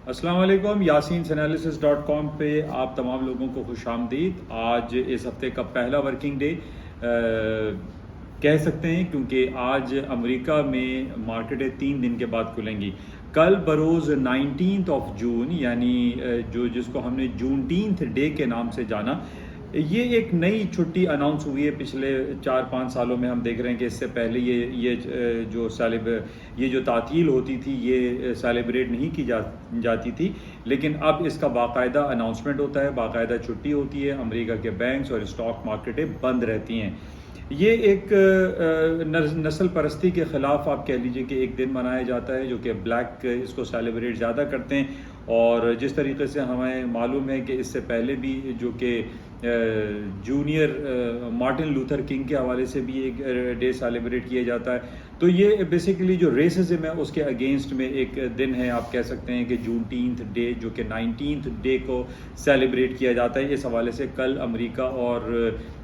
السلام علیکم، yasinanalysis.com پہ آپ تمام لوگوں کو خوش آمدید۔ آج اس ہفتے کا پہلا ورکنگ ڈے کہہ سکتے ہیں، کیونکہ آج امریکہ میں مارکیٹیں 3 دن کے بعد کھلیں گی۔ کل بروز 19 جون، یعنی جس کو ہم نے جونٹینتھ ڈے کے نام سے جانا، یہ ایک نئی چھٹی اناؤنس ہوئی ہے۔ پچھلے 4-5 سالوں میں ہم دیکھ رہے ہیں کہ اس سے پہلے یہ جو تعطیل ہوتی تھی یہ سیلیبریٹ نہیں کی جاتی تھی، لیکن اب اس کا باقاعدہ اناؤنسمنٹ ہوتا ہے، باقاعدہ چھٹی ہوتی ہے۔ امریکہ کے بینکس اور اسٹاک مارکیٹیں بند رہتی ہیں۔ یہ ایک نسل پرستی کے خلاف آپ کہہ لیجئے کہ ایک دن منایا جاتا ہے، جو کہ بلیک اس کو سیلیبریٹ زیادہ کرتے ہیں۔ اور جس طریقے سے ہمیں معلوم ہے کہ اس سے پہلے بھی جو کہ جونیئر مارٹن لوتھر کنگ کے حوالے سے بھی ایک ڈے سیلیبریٹ کیا جاتا ہے، تو یہ بیسیکلی جو ریسزم ہے اس کے اگینسٹ میں ایک دن ہے۔ آپ کہہ سکتے ہیں کہ جونٹینتھ ڈے، جو کہ 19 ڈے کو سیلیبریٹ کیا جاتا ہے۔ اس حوالے سے کل امریکہ اور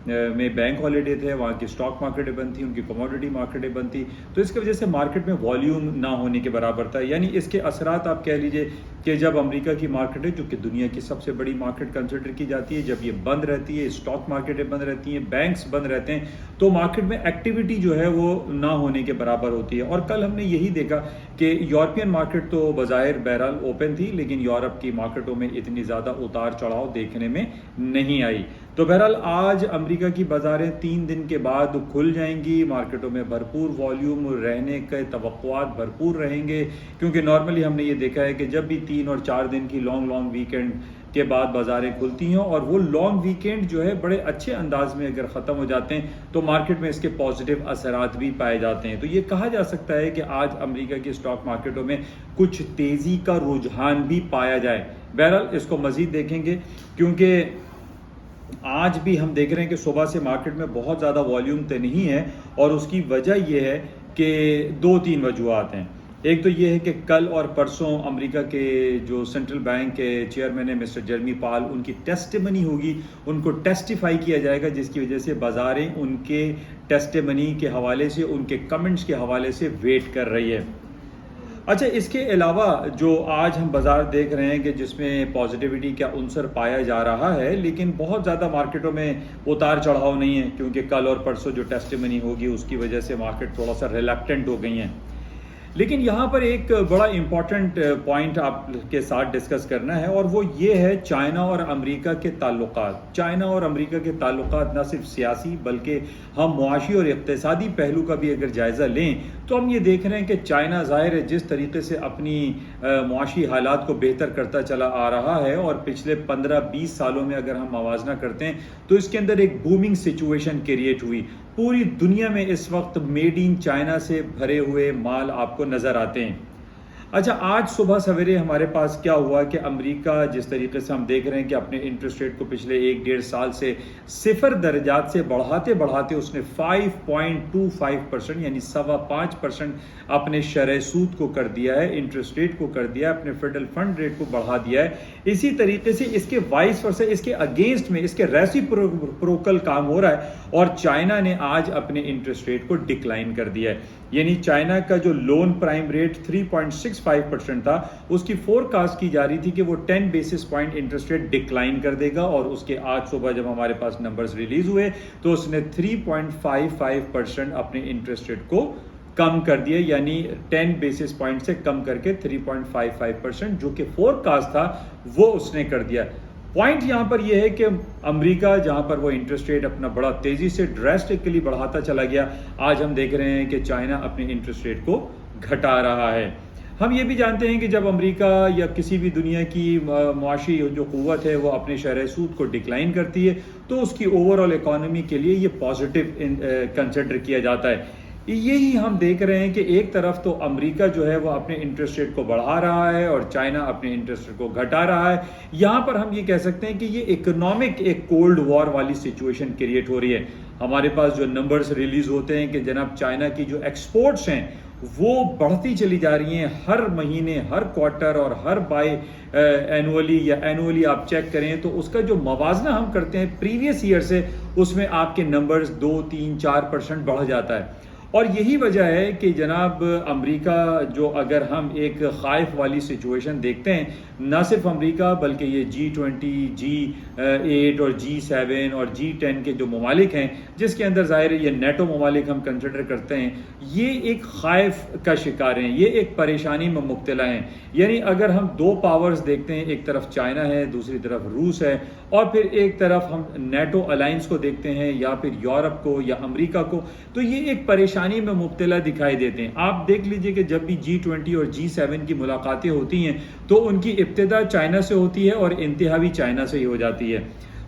میں بینک ہالیڈے تھے، وہاں کی اسٹاک مارکیٹیں بند تھیں، ان کی کموڈٹی مارکیٹیں بند تھیں، تو اس کی وجہ سے مارکیٹ میں والیوم نہ ہونے کے برابر تھا۔ یعنی اس کے اثرات آپ کہہ لیجئے کہ جب امریکہ کی مارکیٹیں، جو کہ دنیا کی سب سے بڑی مارکیٹ کنسیڈر کی جاتی ہے، جب یہ بند رہتی ہے، اسٹاک مارکیٹیں بند رہتی ہیں، بینکس بند رہتے ہیں، تو مارکیٹ میں ایکٹیویٹی جو ہے وہ نہ ہونے کے برابر ہوتی ہے۔ اور کل ہم نے یہی دیکھا کہ یورپین مارکیٹ تو بظاہر بہرحال اوپن تھی، لیکن یورپ کی مارکیٹوں میں اتنی زیادہ اتار چڑھاؤ دیکھنے میں نہیں آئی۔ تو بہرحال آج امریکہ کی بازاریں 3 دن کے بعد کھل جائیں گی۔ مارکیٹوں میں بھرپور والیوم رہنے کے توقعات بھرپور رہیں گے، کیونکہ نارملی ہم نے یہ دیکھا ہے کہ جب بھی 3 اور 4 دن کی لانگ ویکینڈ کے بعد بازاریں کھلتی ہیں، اور وہ لانگ ویکینڈ جو ہے بڑے اچھے انداز میں اگر ختم ہو جاتے ہیں تو مارکیٹ میں اس کے پازیٹیو اثرات بھی پائے جاتے ہیں۔ تو یہ کہا جا سکتا ہے کہ آج امریکہ کی اسٹاک مارکیٹوں میں کچھ تیزی کا رجحان بھی پایا جائے۔ بہرحال اس کو مزید دیکھیں گے، کیونکہ آج بھی ہم دیکھ رہے ہیں کہ صبح سے مارکیٹ میں بہت زیادہ والیوم تو نہیں ہے، اور اس کی وجہ یہ ہے کہ 2-3 وجوہات ہیں۔ ایک تو یہ ہے کہ کل اور پرسوں امریکہ کے جو سینٹرل بینک کے چیئرمین ہیں مسٹر جیرمی پاول، ان کی ٹیسٹیمنی ہوگی، ان کو ٹیسٹیفائی کیا جائے گا، جس کی وجہ سے بازاریں ان کے ٹیسٹیمنی کے حوالے سے، ان کے کمنٹس کے حوالے سے ویٹ کر رہی ہے۔ اچھا، اس کے علاوہ جو آج ہم بازار دیکھ رہے ہیں کہ جس میں پازیٹیوٹی کا عنصر پایا جا رہا ہے، لیکن بہت زیادہ مارکیٹوں میں اتار چڑھاؤ نہیں ہے، کیونکہ کل اور پرسوں جو ٹیسٹیمنی ہوگی اس کی وجہ سے مارکیٹ تھوڑا سا ریلیکٹنٹ ہو گئی ہیں۔ لیکن یہاں پر ایک بڑا امپورٹنٹ پوائنٹ آپ کے ساتھ ڈسکس کرنا ہے، اور وہ یہ ہے چائنا اور امریکہ کے تعلقات۔ چائنا اور امریکہ کے تعلقات نہ صرف سیاسی بلکہ ہم معاشی اور اقتصادی پہلو کا بھی اگر جائزہ لیں تو ہم یہ دیکھ رہے ہیں کہ چائنا ظاہر ہے جس طریقے سے اپنی معاشی حالات کو بہتر کرتا چلا آ رہا ہے، اور پچھلے 15-20 سالوں میں اگر ہم موازنہ کرتے ہیں تو اس کے اندر ایک بومنگ سچویشن کریٹ ہوئی۔ پوری دنیا میں اس وقت میڈ ان چائنا سے بھرے ہوئے مال آپ کو نظر آتے ہیں۔ اچھا، آج صبح سویرے ہمارے پاس کیا ہوا کہ امریکہ جس طریقے سے ہم دیکھ رہے ہیں کہ اپنے انٹرسٹ ریٹ کو پچھلے 1-1.5 سال سے 0 درجات سے بڑھاتے اس نے 5.25% یعنی 5.25% اپنے شرح سود کو کر دیا ہے، انٹرسٹ ریٹ کو کر دیا ہے، اپنے فیڈرل فنڈ ریٹ کو بڑھا دیا ہے۔ اسی طریقے سے اس کے وائس ورسا، اس کے اگینسٹ میں اس کے ریسیپروکل کام ہو رہا ہے، اور چائنا نے آج اپنے انٹرسٹ ریٹ کو ڈکلائن کر دیا ہے۔ یعنی چائنا کا جو لون پرائم ریٹ 3.65% تھا، اس کی فورکاسٹ کی جا رہی تھی کہ وہ 10 basis point interest rate decline کر دے گا، اور اس کے آج صبح جب ہمارے پاس نمبرز ریلیز ہوئے تو اس نے 3.55% اپنے انٹرسٹ ریٹ کو کم کر دیا، یعنی 10 بیسس پوائنٹ سے کم کر کے 3.55% جو کہ فورکاسٹ تھا وہ اس نے کر دیا۔ پوائنٹ یہاں پر یہ ہے کہ امریکہ جہاں پر وہ انٹرسٹ ریٹ اپنا بڑا تیزی سے ڈریسٹکلی بڑھاتا چلا گیا، آج ہم دیکھ رہے ہیں کہ چائنا اپنے انٹرسٹ ریٹ کو گھٹا رہا ہے۔ ہم یہ بھی جانتے ہیں کہ جب امریکہ یا کسی بھی دنیا کی معاشی جو قوت ہے وہ اپنے شرح سود کو ڈکلائن کرتی ہے تو اس کی اوورآل اکانومی کے لیے یہ پازیٹیو کنسیڈر کیا جاتا ہے۔ یہی ہم دیکھ رہے ہیں کہ ایک طرف تو امریکہ جو ہے وہ اپنے انٹرسٹ ریٹ کو بڑھا رہا ہے اور چائنا اپنے انٹرسٹ ریٹ کو گھٹا رہا ہے۔ یہاں پر ہم یہ کہہ سکتے ہیں کہ یہ اکنامک ایک کولڈ وار والی سچویشن کریٹ ہو رہی ہے۔ ہمارے پاس جو نمبرز ریلیز ہوتے ہیں کہ جناب چائنا کی جو ایکسپورٹس ہیں وہ بڑھتی چلی جا رہی ہیں، ہر مہینے، ہر کوارٹر اور ہر اینولی آپ چیک کریں تو اس کا جو موازنہ ہم کرتے ہیں پریویس ایئر سے، اس میں آپ کے نمبرز 2-3-4% بڑھ جاتا ہے۔ اور یہی وجہ ہے کہ جناب امریکہ جو اگر ہم ایک خائف والی سچویشن دیکھتے ہیں، نہ صرف امریکہ بلکہ یہ G20 G8 اور G7 اور G10 کے جو ممالک ہیں، جس کے اندر ظاہر ہے یہ نیٹو ممالک ہم کنسیڈر کرتے ہیں، یہ ایک خائف کا شکار ہیں، یہ ایک پریشانی میں مبتلا ہیں. یعنی اگر ہم دو پاورز دیکھتے ہیں، ایک طرف چائنا ہے، دوسری طرف روس ہے، اور پھر ایک طرف ہم نیٹو الائنس کو دیکھتے ہیں یا پھر یورپ کو یا امریکہ کو، تو یہ ایک پریشانی میں مبتلا دکھائی دیتے ہیں. آپ دیکھ لیجئے کہ جب بھی G20 اور G7 کی ملاقاتیں ہوتی ہیں تو ان کی ابتدا چائنا سے ہوتی ہے اور انتہا بھی چائنا سے ہی ہو جاتی ہے.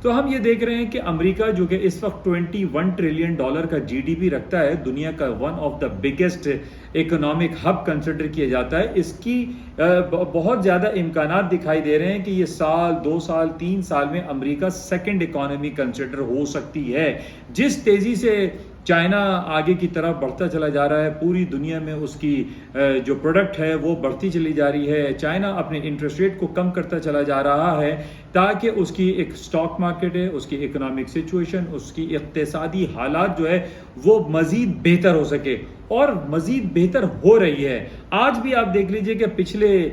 تو ہم یہ دیکھ رہے ہیں کہ امریکہ جو کہ اس وقت $21 ٹریلین کا GDP رکھتا ہے، دنیا کا one of the biggest economic hub consider کیا جاتا ہے، اس کی بہت زیادہ امکانات دکھائی دے رہے ہیں کہ یہ سال 2 سال 3 سال میں امریکہ سیکنڈ اکانومی کنسیڈر ہو سکتی ہے. جس تیزی سے چائنا آگے کی طرف بڑھتا چلا جا رہا ہے، پوری دنیا میں اس کی جو پروڈکٹ ہے وہ بڑھتی چلی جا رہی ہے، چائنا اپنے انٹرسٹ ریٹ کو کم کرتا چلا جا رہا ہے تاکہ اس کی ایک سٹاک مارکیٹ ہے، اس کی اکنامک سچویشن، اس کی اقتصادی حالات جو ہے وہ مزید بہتر ہو سکے، اور مزید بہتر ہو رہی ہے. آج بھی آپ دیکھ لیجئے کہ پچھلے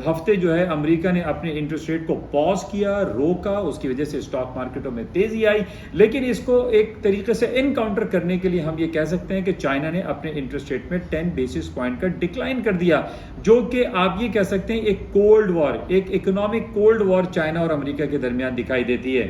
ہفتے جو ہے امریکہ نے اپنے انٹرسٹ ریٹ کو پاز کیا، روکا، اس کی وجہ سے سٹاک مارکیٹوں میں تیزی آئی، لیکن اس کو ایک طریقے سے انکاؤنٹر کرنے کے لیے ہم یہ کہہ سکتے ہیں کہ چائنا نے اپنے انٹرسٹ ریٹ میں 10 بیسس پوائنٹ کا ڈکلائن کر دیا، جو کہ آپ یہ کہہ سکتے ہیں ایک کولڈ وار، ایک اکنامک کولڈ وار چائنا اور امریکہ کے درمیان دکھائی دیتی ہے.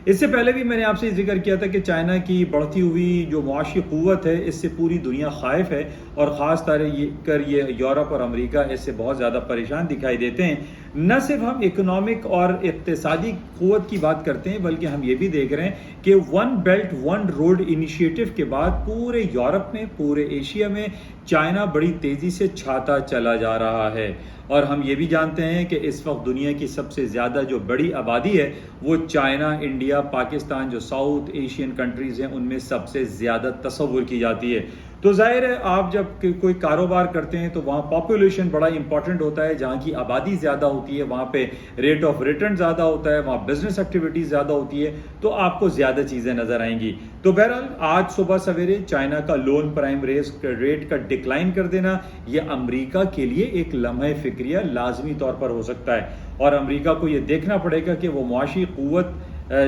اس سے پہلے بھی میں نے آپ سے ذکر کیا تھا کہ چائنا کی بڑھتی ہوئی جو معاشی قوت ہے اس سے پوری دنیا خائف ہے، اور خاص طور کر یہ یورپ اور امریکہ اس سے بہت زیادہ پریشان دکھائی دیتے ہیں. نہ صرف ہم اکنامک اور اقتصادی قوت کی بات کرتے ہیں بلکہ ہم یہ بھی دیکھ رہے ہیں کہ one belt one road initiative کے بعد پورے یورپ میں، پورے ایشیا میں چائنا بڑی تیزی سے چھاتا چلا جا رہا ہے. اور ہم یہ بھی جانتے ہیں کہ اس وقت دنیا کی سب سے زیادہ جو بڑی آبادی ہے وہ چائنا، انڈیا، پاکستان جو ساؤتھ ایشین کنٹریز ہیں ان میں سب سے زیادہ تصور کی جاتی ہے. تو ظاہر ہے آپ جب کوئی کاروبار کرتے ہیں تو وہاں پاپولیشن بڑا امپورٹنٹ ہوتا ہے، جہاں کی آبادی زیادہ ہوتی ہے وہاں پہ ریٹ آف ریٹرن زیادہ ہوتا ہے، وہاں بزنس ایکٹیویٹیز زیادہ ہوتی ہے، تو آپ کو زیادہ چیزیں نظر آئیں گی. تو بہرحال آج صبح سویرے چائنا کا لون پرائم ریٹ کا ڈکلائن کر دینا یہ امریکہ کے لیے ایک لمحہ فکریہ لازمی طور پر ہو سکتا ہے، اور امریکہ کو یہ دیکھنا پڑے گا کہ وہ معاشی قوت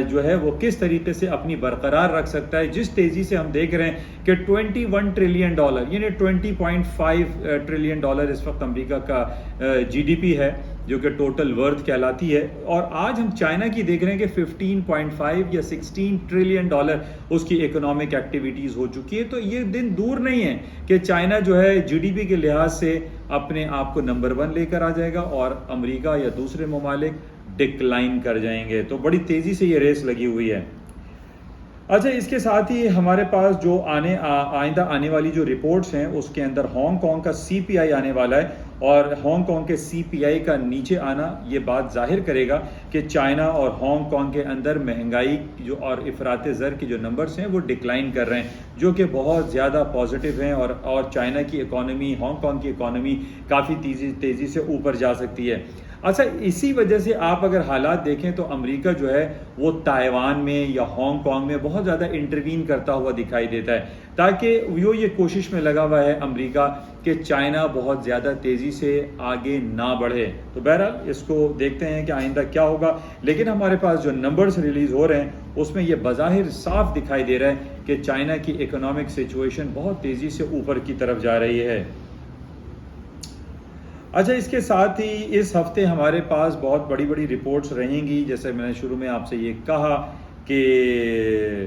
جو ہے وہ کس طریقے سے اپنی برقرار رکھ سکتا ہے. جس تیزی سے ہم دیکھ رہے ہیں کہ $21 ٹریلین یعنی $20.5 ٹریلین اس وقت امریکہ کا GDP ہے جو کہ ٹوٹل ورتھ کہلاتی ہے، اور آج ہم چائنا کی دیکھ رہے ہیں کہ 15.5 یا 16 ٹریلین اس کی اکنامک ایکٹیویٹیز ہو چکی ہے. تو یہ دن دور نہیں ہے کہ چائنا جو ہے GDP کے لحاظ سے اپنے آپ کو نمبر 1 لے کر آ جائے گا اور امریکہ یا دوسرے ممالک ڈکلائن کر جائیں گے. تو بڑی تیزی سے یہ ریس لگی ہوئی ہے. اچھا، اس کے ساتھ ہی ہمارے پاس جو آئندہ آنے والی جو رپورٹس ہیں اس کے اندر ہانگ کانگ کا CPI آنے والا ہے، اور ہانگ کانگ کے CPI کا نیچے آنا یہ بات ظاہر کرے گا کہ چائنا اور ہانگ کانگ کے اندر مہنگائی جو اور افراط زر کے جو نمبرز ہیں وہ ڈکلائن کر رہے ہیں، جو کہ بہت زیادہ پازیٹیو ہیں، اور چائنا کی اکانومی، ہانگ کانگ کی اکانومی کافی تیزی سے اوپر جا سکتی ہے. اچھا، اسی وجہ سے آپ اگر حالات دیکھیں تو امریکہ جو ہے وہ تائیوان میں یا ہانگ کانگ میں بہت زیادہ انٹروین کرتا ہوا دکھائی دیتا ہے، تاکہ وہ یہ کوشش میں لگا ہوا ہے امریکہ کہ چائنا بہت زیادہ تیزی سے آگے نہ بڑھے. تو بہرحال اس کو دیکھتے ہیں کہ آئندہ کیا ہوگا، لیکن ہمارے پاس جو نمبرز ریلیز ہو رہے ہیں اس میں یہ بظاہر صاف دکھائی دے رہا ہے کہ چائنا کی اکنامک سچویشن بہت تیزی سے اوپر کی طرف جا رہی ہے. اچھا، اس کے ساتھ ہی اس ہفتے ہمارے پاس بہت بڑی رپورٹس رہیں گی. جیسے میں نے شروع میں آپ سے یہ کہا کہ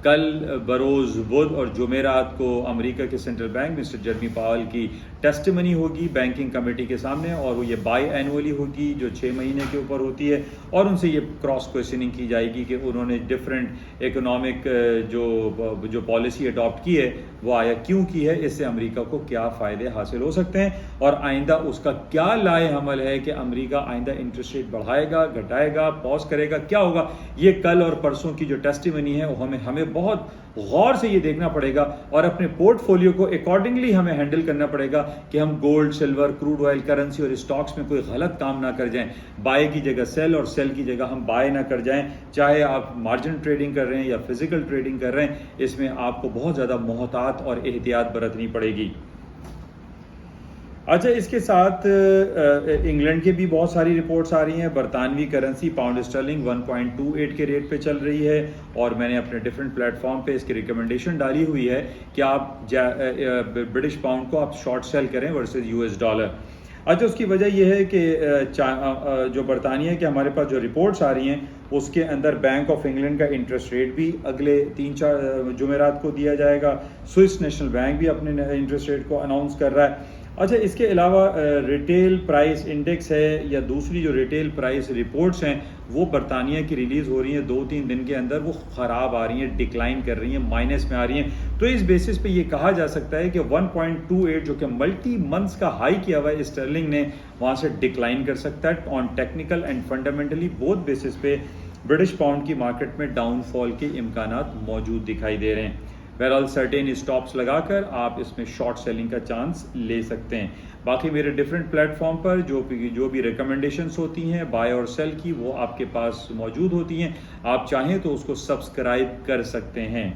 کل بروز بدھ اور جمعرات کو امریکہ کے سینٹرل بینک مسٹر جرمی پاول کی ٹیسٹیمنی ہوگی بینکنگ کمیٹی کے سامنے، اور وہ یہ بائی اینولی ہوگی جو 6 مہینے کے اوپر ہوتی ہے، اور ان سے یہ کراس کویشچننگ کی جائے گی کہ انہوں نے ڈفرینٹ اکنامک جو پالیسی اڈاپٹ کی ہے وہ آیا کیوں کی ہے، اس سے امریکہ کو کیا فائدے حاصل ہو سکتے ہیں، اور آئندہ اس کا کیا لائے عمل ہے کہ امریکہ آئندہ انٹرسٹ ریٹ بڑھائے گا، گھٹائے گا، پاز کرے گا، کیا ہوگا. یہ کل اور پرسوں کی جو ٹیسٹیمنی ہے وہ ہمیں بہت غور سے یہ دیکھنا پڑے گا اور اپنے پورٹ فولیو کو اکارڈنگلی ہمیں ہینڈل کرنا پڑے گا کہ ہم gold, silver, crude oil, currency اور اسٹاکس میں کوئی غلط کام نہ کر جائیں. بائی کی جگہ سیل اور سیل کی جگہ ہم بائی نہ کر جائیں. چاہے آپ مارجن ٹریڈنگ کر رہے ہیں یا فزیکل ٹریڈنگ کر رہے ہیں، اس میں آپ کو بہت زیادہ محتاط اور احتیاط برتنی پڑے گی. اچھا، اس کے ساتھ انگلینڈ کے بھی بہت ساری رپورٹس آ رہی ہیں. برطانوی کرنسی پاؤنڈ اسٹرلنگ 1.28 کے ریٹ پہ چل رہی ہے، اور میں نے اپنے ڈفرینٹ پلیٹ فارم پہ اس کی ریکمنڈیشن ڈالی ہوئی ہے کہ آپ برٹش پاؤنڈ کو آپ شارٹ سیل کریں ورسز US ڈالر. اچھا، اس کی وجہ یہ ہے کہ جو برطانیہ کے ہمارے پاس جو رپورٹس آ رہی ہیں اس کے اندر بینک آف انگلینڈ کا انٹرسٹ ریٹ بھی اگلے 3-4 جمعرات کو دیا جائے گا. سوئس نیشنل بینک بھی اپنے انٹرسٹ ریٹ کو اناؤنس کر رہا ہے. اچھا، اس کے علاوہ ریٹیل پرائس انڈیکس ہے یا دوسری جو ریٹیل پرائس رپورٹس ہیں وہ برطانیہ کی ریلیز ہو رہی ہیں 2-3 دن کے اندر، وہ خراب آ رہی ہیں، ڈکلائن کر رہی ہیں، مائنس میں آ رہی ہیں. تو اس بیسس پہ یہ کہا جا سکتا ہے کہ 1.28 جو کہ ملٹی منتھس کا ہائی کیا ہوا ہے اسٹرلنگ نے، وہاں سے ڈکلائن کر سکتا ہے. On technical and fundamentally both basis پہ برٹش پاؤنڈ کی مارکیٹ میں ڈاؤن فال کے امکانات موجود دکھائی دے رہے ہیں. بہرحال سرٹین اسٹاپس لگا کر آپ اس میں شارٹ سیلنگ کا چانس لے سکتے ہیں. باقی میرے ڈفرینٹ پلیٹ فارم پر جو بھی ریکمنڈیشنس ہوتی ہیں بائی اور سیل کی، وہ آپ کے پاس موجود ہوتی ہیں. آپ چاہیں تو اس کو سبسکرائب کر سکتے ہیں.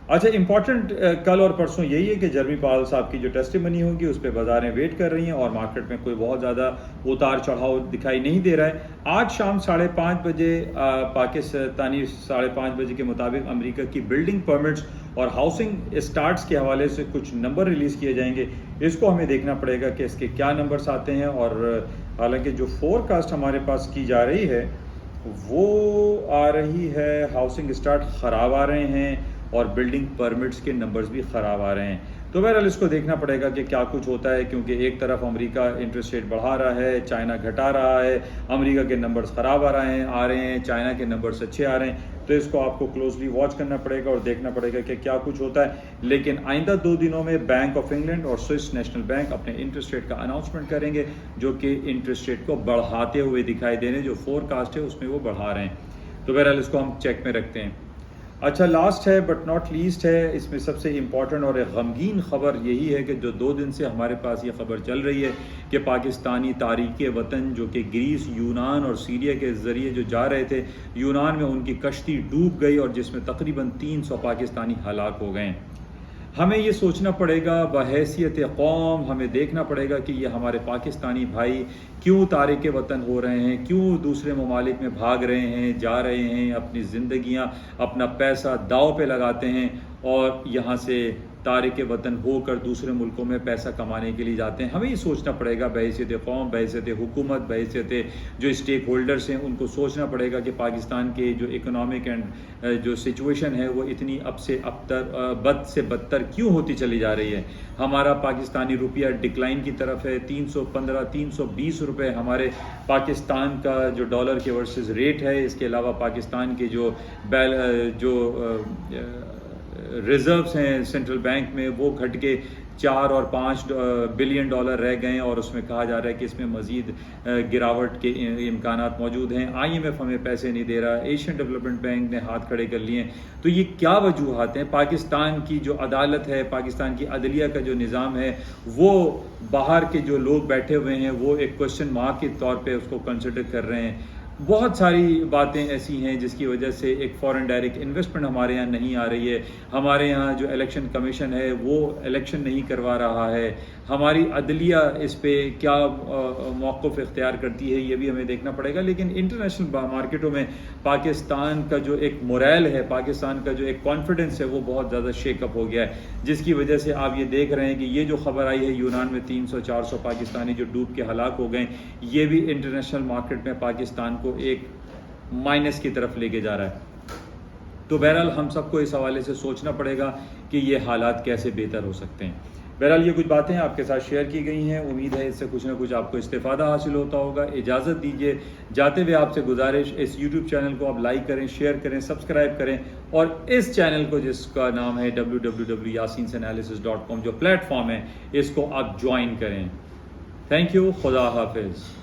اچھا، امپورٹنٹ کل اور پرسوں یہی ہے کہ جرمی پاول صاحب کی جو ٹیسٹیمنی ہوگی اس پہ بازاریں ویٹ کر رہی ہیں اور مارکیٹ میں کوئی بہت زیادہ اتار چڑھاؤ دکھائی نہیں دے رہا ہے. آج شام 5:30 بجے پاکستانی 5:30 بجے کے مطابق امریکہ کی بلڈنگ پرمٹس اور ہاؤسنگ اسٹارٹس کے حوالے سے کچھ نمبر ریلیز کیے جائیں گے. اس کو ہمیں دیکھنا پڑے گا کہ اس کے کیا نمبرز آتے ہیں. اور حالانکہ جو فور کاسٹ ہمارے پاس کی جا رہی ہے وہ آ رہی ہے، ہاؤسنگ اسٹارٹ خراب آ رہے ہیں اور بلڈنگ پرمٹس کے نمبرز بھی خراب آ رہے ہیں. تو بہرحال اس کو دیکھنا پڑے گا کہ کیا کچھ ہوتا ہے، کیونکہ ایک طرف امریکہ انٹرسٹ ریٹ بڑھا رہا ہے، چائنا گھٹا رہا ہے. امریکہ کے نمبرز خراب آ رہے ہیں، چائنا کے نمبرز اچھے آ رہے ہیں. تو اس کو آپ کو کلوزلی واچ کرنا پڑے گا اور دیکھنا پڑے گا کہ کیا کچھ ہوتا ہے. لیکن آئندہ 2 دنوں میں بینک آف انگلینڈ اور سوئس نیشنل بینک اپنے انٹرسٹ ریٹ کا اناؤنسمنٹ کریں گے، جو کہ انٹرسٹ ریٹ کو بڑھاتے ہوئے دکھائی دے رہے ہیں. جو فور کاسٹ ہے اس میں وہ بڑھا رہے ہیں. تو بہرحال اس کو ہم چیک میں رکھتے ہیں. اچھا، لاسٹ ہے بٹ ناٹ لیسٹ ہے، اس میں سب سے امپورٹنٹ اور ایک غمگین خبر یہی ہے کہ جو 2 دن سے ہمارے پاس یہ خبر چل رہی ہے کہ پاکستانی تارک وطن جو کہ گریس، یونان اور سیریا کے ذریعے جو جا رہے تھے، یونان میں ان کی کشتی ڈوب گئی اور جس میں تقریباً 300 پاکستانی ہلاک ہو گئے ہیں. ہمیں یہ سوچنا پڑے گا بحیثیت قوم، ہمیں دیکھنا پڑے گا کہ یہ ہمارے پاکستانی بھائی کیوں تارک وطن ہو رہے ہیں، کیوں دوسرے ممالک میں بھاگ رہے ہیں، جا رہے ہیں، اپنی زندگیاں، اپنا پیسہ داؤ پہ لگاتے ہیں اور یہاں سے تارک وطن ہو کر دوسرے ملکوں میں پیسہ کمانے کے لیے جاتے ہیں. ہمیں یہ سوچنا پڑے گا بحیثیت قوم، بحیثیت حکومت، بحیثیت جو اسٹیک ہولڈرز ہیں، ان کو سوچنا پڑے گا کہ پاکستان کے جو اکنامک اینڈ جو سچویشن ہے وہ اتنی اب سے بد سے بدتر کیوں ہوتی چلی جا رہی ہے. ہمارا پاکستانی روپیہ ڈکلائن کی طرف ہے. 315 320 روپے ہمارے پاکستان کا جو ڈالر کے ورسز ریٹ ہے. اس کے علاوہ پاکستان کے جو ریزروز ہیں سینٹرل بینک میں وہ گھٹ کے 4 اور 5 بلین ڈالر رہ گئے ہیں، اور اس میں کہا جا رہا ہے کہ اس میں مزید گراوٹ کے امکانات موجود ہیں. IMF ہمیں پیسے نہیں دے رہا، ایشین ڈیولپمنٹ بینک نے ہاتھ کھڑے کر لیے ہیں. تو یہ کیا وجوہات ہیں؟ پاکستان کی جو عدالت ہے، پاکستان کی عدلیہ کا جو نظام ہے، وہ باہر کے جو لوگ بیٹھے ہوئے ہیں وہ ایک کوشچن مارک کے طور پہ اس کو کنسیڈر کر رہے ہیں. بہت ساری باتیں ایسی ہیں جس کی وجہ سے ایک فارن ڈائریکٹ انویسٹمنٹ ہمارے یہاں نہیں آ رہی ہے. ہمارے یہاں جو الیکشن کمیشن ہے وہ الیکشن نہیں کروا رہا ہے. ہماری عدلیہ اس پہ کیا موقف اختیار کرتی ہے یہ بھی ہمیں دیکھنا پڑے گا. لیکن انٹرنیشنل مارکیٹوں میں پاکستان کا جو ایک موریل ہے، پاکستان کا جو ایک کانفیڈنس ہے، وہ بہت زیادہ شیک اپ ہو گیا ہے، جس کی وجہ سے آپ یہ دیکھ رہے ہیں کہ یہ جو خبر آئی ہے یونان میں 300-400 پاکستانی جو ڈوب کے ہلاک ہو گئے، یہ بھی انٹرنیشنل مارکیٹ میں پاکستان کو ایک مائنس کی طرف لے کے جا رہا ہے. تو بہرحال ہم سب کو اس حوالے سے سوچنا پڑے گا کہ یہ حالات کیسے بہتر ہو سکتے ہیں. بہرحال یہ کچھ باتیں آپ کے ساتھ شیئر کی گئی ہیں. امید ہے اس سے کچھ نہ کچھ آپ کو استفادہ حاصل ہوتا ہوگا. اجازت دیجیے جاتے ہوئے آپ سے گزارش، اس یوٹیوب چینل کو آپ لائک کریں، شیئر کریں، سبسکرائب کریں، اور اس چینل کو جس کا نام ہے www.yasinanalysis.com جو پلیٹ فارم ہے، اس کو آپ جوائن کریں. Thank you. خدا حافظ.